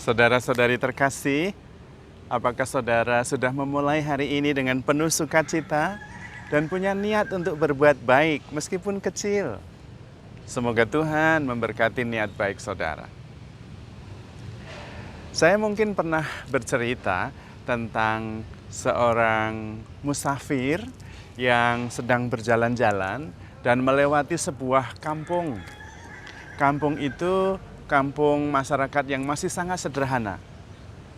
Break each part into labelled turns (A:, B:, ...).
A: Saudara-saudari terkasih, apakah saudara sudah memulai hari ini dengan penuh sukacita dan punya niat untuk berbuat baik meskipun kecil? Semoga Tuhan memberkati niat baik saudara. Saya mungkin pernah bercerita tentang seorang musafir yang sedang berjalan-jalan dan melewati sebuah kampung. Kampung itu kampung masyarakat yang masih sangat sederhana.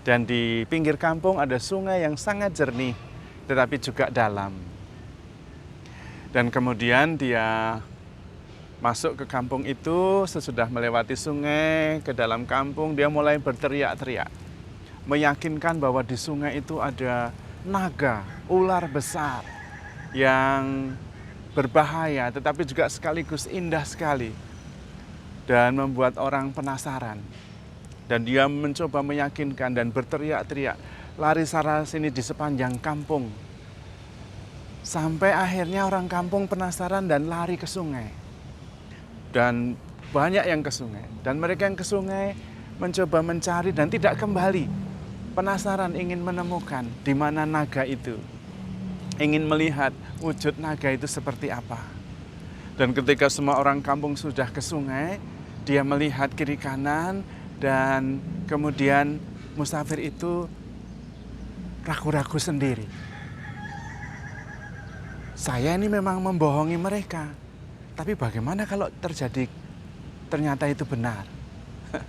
A: Dan di pinggir kampung ada sungai yang sangat jernih, tetapi juga dalam. Dan kemudian dia masuk ke kampung itu, sesudah melewati sungai ke dalam kampung, dia mulai berteriak-teriak. Meyakinkan bahwa di sungai itu ada naga, ular besar yang berbahaya, tetapi juga sekaligus indah sekali. Dan membuat orang penasaran. Dan dia mencoba meyakinkan dan berteriak-teriak, lari sana sini di sepanjang kampung. Sampai akhirnya orang kampung penasaran dan lari ke sungai. Dan banyak yang ke sungai. Dan mereka yang ke sungai mencoba mencari dan tidak kembali. Penasaran ingin menemukan di mana naga itu. Ingin melihat wujud naga itu seperti apa. Dan ketika semua orang kampung sudah ke sungai, dia melihat kiri kanan dan kemudian musafir itu ragu-ragu sendiri. Saya ini memang membohongi mereka, tapi bagaimana kalau ternyata itu benar?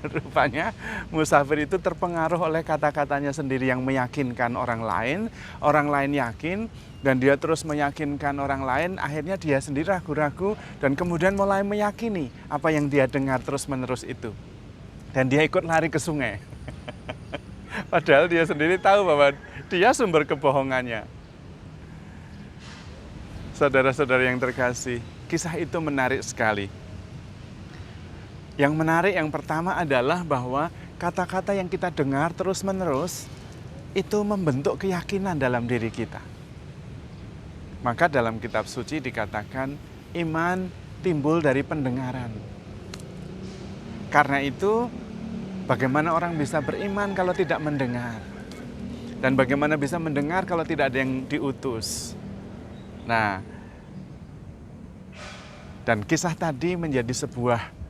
A: Rupanya musafir itu terpengaruh oleh kata-katanya sendiri yang meyakinkan orang lain yakin, dan dia terus meyakinkan orang lain, akhirnya dia sendiri ragu-ragu dan kemudian mulai meyakini apa yang dia dengar terus-menerus itu. Dan dia ikut lari ke sungai. Padahal dia sendiri tahu bahwa dia sumber kebohongannya. Saudara-saudara yang terkasih, kisah itu menarik sekali. Yang menarik yang pertama adalah bahwa kata-kata yang kita dengar terus-menerus itu membentuk keyakinan dalam diri kita. Maka dalam kitab suci dikatakan iman timbul dari pendengaran. Karena itu bagaimana orang bisa beriman kalau tidak mendengar? Dan bagaimana bisa mendengar kalau tidak ada yang diutus? Nah, dan kisah tadi menjadi sebuah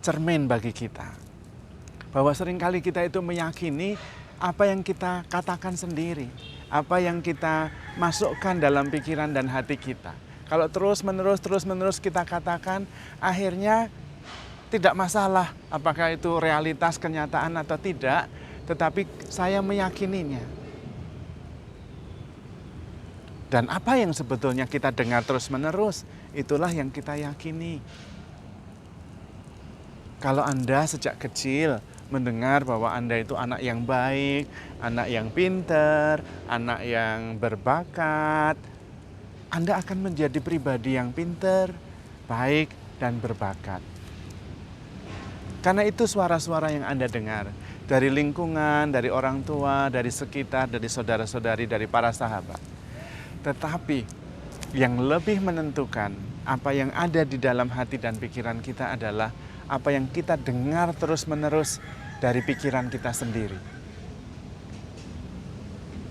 A: cermin bagi kita, bahwa seringkali kita itu meyakini apa yang kita katakan sendiri, apa yang kita masukkan dalam pikiran dan hati kita. Kalau terus-menerus kita katakan, akhirnya tidak masalah apakah itu realitas kenyataan atau tidak, tetapi saya meyakininya. Dan apa yang sebetulnya kita dengar terus-menerus, itulah yang kita yakini. Kalau Anda sejak kecil mendengar bahwa Anda itu anak yang baik, anak yang pintar, anak yang berbakat, Anda akan menjadi pribadi yang pintar, baik, dan berbakat. Karena itu suara-suara yang Anda dengar dari lingkungan, dari orang tua, dari sekitar, dari saudara-saudari, dari para sahabat. Tetapi yang lebih menentukan apa yang ada di dalam hati dan pikiran kita adalah apa yang kita dengar terus-menerus dari pikiran kita sendiri.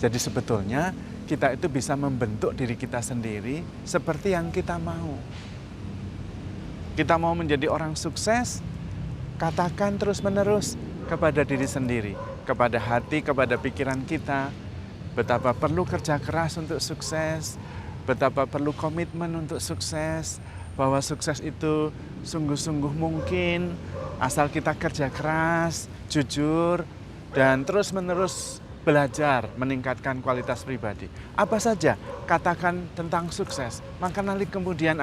A: Jadi sebetulnya kita itu bisa membentuk diri kita sendiri seperti yang kita mau. Kita mau menjadi orang sukses, katakan terus-menerus kepada diri sendiri, kepada hati, kepada pikiran kita, betapa perlu kerja keras untuk sukses, betapa perlu komitmen untuk sukses, bahwa sukses itu sungguh-sungguh mungkin asal kita kerja keras, jujur, dan terus-menerus belajar meningkatkan kualitas pribadi. Apa saja katakan tentang sukses, maka nanti kemudian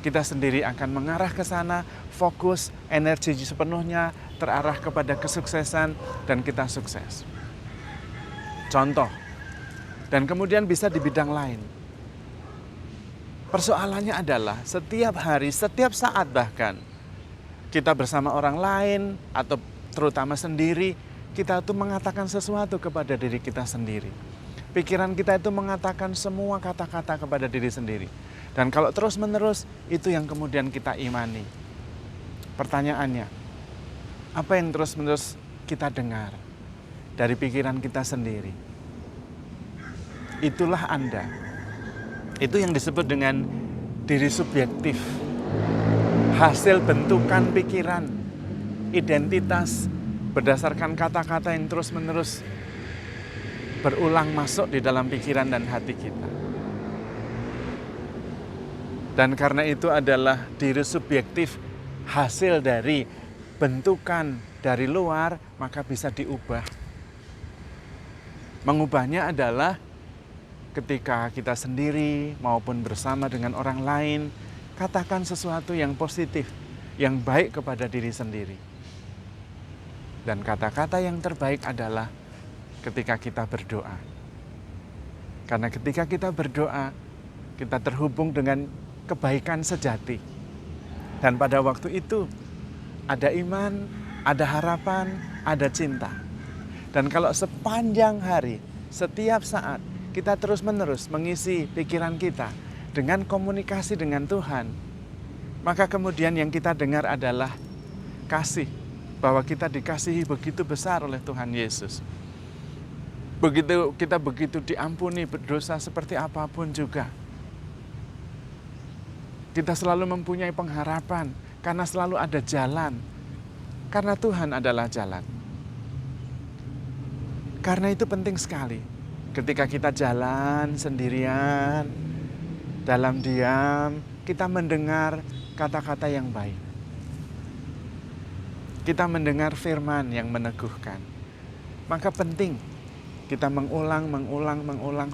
A: kita sendiri akan mengarah ke sana, fokus, energi sepenuhnya terarah kepada kesuksesan, dan kita sukses. Contoh, dan kemudian bisa di bidang lain. Persoalannya adalah setiap hari, setiap saat bahkan, kita bersama orang lain atau terutama sendiri, kita itu mengatakan sesuatu kepada diri kita sendiri. Pikiran kita itu mengatakan semua kata-kata kepada diri sendiri. Dan kalau terus-menerus, itu yang kemudian kita imani. Pertanyaannya, apa yang terus-menerus kita dengar dari pikiran kita sendiri. Itulah Anda. Itu yang disebut dengan diri subjektif. Hasil bentukan pikiran, identitas berdasarkan kata-kata yang terus-menerus berulang masuk di dalam pikiran dan hati kita. Dan karena itu adalah diri subjektif, hasil dari bentukan dari luar, maka bisa diubah. Mengubahnya adalah ketika kita sendiri maupun bersama dengan orang lain, katakan sesuatu yang positif, yang baik kepada diri sendiri. Dan kata-kata yang terbaik adalah ketika kita berdoa. Karena ketika kita berdoa, kita terhubung dengan kebaikan sejati. Dan pada waktu itu ada iman, ada harapan, ada cinta. Dan kalau sepanjang hari, setiap saat kita terus-menerus mengisi pikiran kita dengan komunikasi dengan Tuhan, maka kemudian yang kita dengar adalah kasih, bahwa kita dikasihi begitu besar oleh Tuhan Yesus. Kita begitu diampuni berdosa seperti apapun juga. Kita selalu mempunyai pengharapan karena selalu ada jalan. Karena Tuhan adalah jalan. Karena itu penting sekali ketika kita jalan sendirian, dalam diam, kita mendengar kata-kata yang baik. Kita mendengar firman yang meneguhkan. Maka penting kita mengulang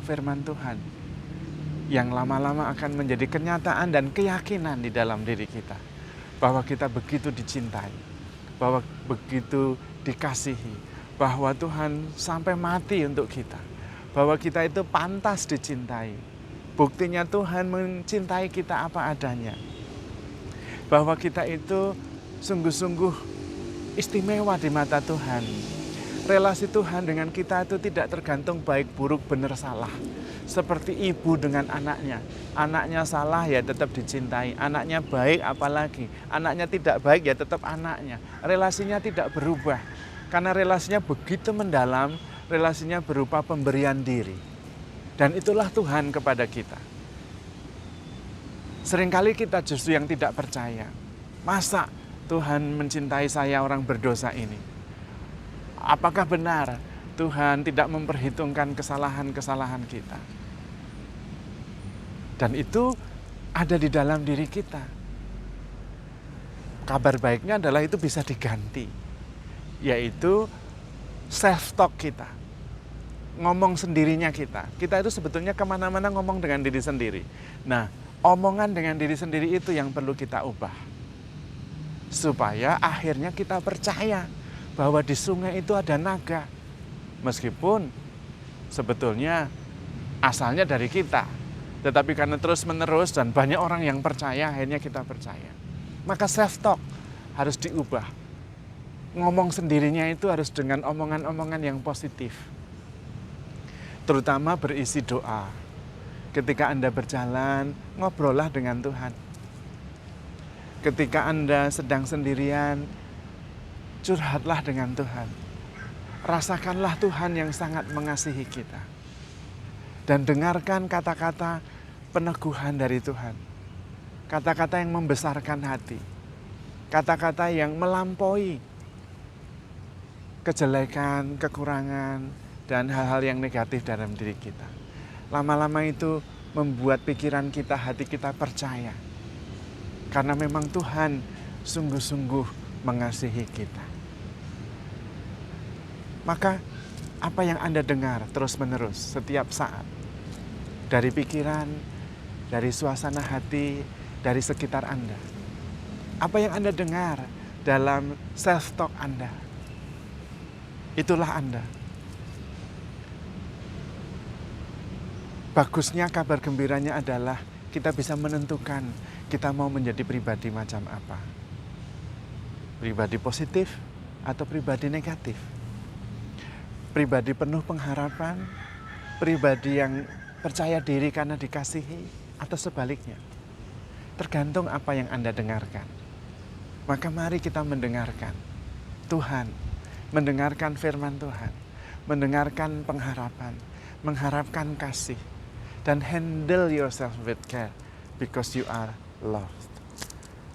A: firman Tuhan yang lama-lama akan menjadi kenyataan dan keyakinan di dalam diri kita bahwa kita begitu dicintai, bahwa begitu dikasihi, bahwa Tuhan sampai mati untuk kita, bahwa kita itu pantas dicintai. Buktinya Tuhan mencintai kita apa adanya, bahwa kita itu sungguh-sungguh istimewa di mata Tuhan. Relasi Tuhan dengan kita itu tidak tergantung baik, buruk, benar, salah. Seperti ibu dengan anaknya. Anaknya salah ya tetap dicintai. Anaknya baik apalagi. Anaknya tidak baik ya tetap anaknya. Relasinya tidak berubah. Karena relasinya begitu mendalam, relasinya berupa pemberian diri. Dan itulah Tuhan kepada kita. Seringkali kita justru yang tidak percaya. Masa Tuhan mencintai saya orang berdosa ini? Apakah benar Tuhan tidak memperhitungkan kesalahan-kesalahan kita? Dan itu ada di dalam diri kita. Kabar baiknya adalah itu bisa diganti, yaitu self-talk kita. Ngomong sendirinya kita. Kita itu sebetulnya kemana-mana ngomong dengan diri sendiri. Nah, omongan dengan diri sendiri itu yang perlu kita ubah. Supaya akhirnya kita percaya bahwa di sungai itu ada naga. Meskipun sebetulnya asalnya dari kita. Tetapi karena terus-menerus dan banyak orang yang percaya, akhirnya kita percaya. Maka self-talk harus diubah. Ngomong sendirinya itu harus dengan omongan-omongan yang positif. Terutama berisi doa. Ketika Anda berjalan, ngobrollah dengan Tuhan. Ketika Anda sedang sendirian, curhatlah dengan Tuhan. Rasakanlah Tuhan yang sangat mengasihi kita. Dan dengarkan kata-kata peneguhan dari Tuhan. Kata-kata yang membesarkan hati. Kata-kata yang melampaui kejelekan, kekurangan, dan hal-hal yang negatif dalam diri kita. Lama-lama itu membuat pikiran kita, hati kita percaya. Karena memang Tuhan sungguh-sungguh mengasihi kita. Maka apa yang Anda dengar terus-menerus setiap saat, dari pikiran, dari suasana hati, dari sekitar Anda, apa yang Anda dengar dalam self-talk Anda, itulah Anda. Bagusnya kabar gembiranya adalah kita bisa menentukan kita mau menjadi pribadi macam apa. Pribadi positif atau pribadi negatif. Pribadi penuh pengharapan, pribadi yang percaya diri karena dikasihi, atau sebaliknya. Tergantung apa yang Anda dengarkan. Maka mari kita mendengarkan Tuhan mendengarkan firman Tuhan, mendengarkan pengharapan, mengharapkan kasih, dan handle yourself with care because you are loved.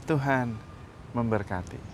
A: Tuhan memberkati.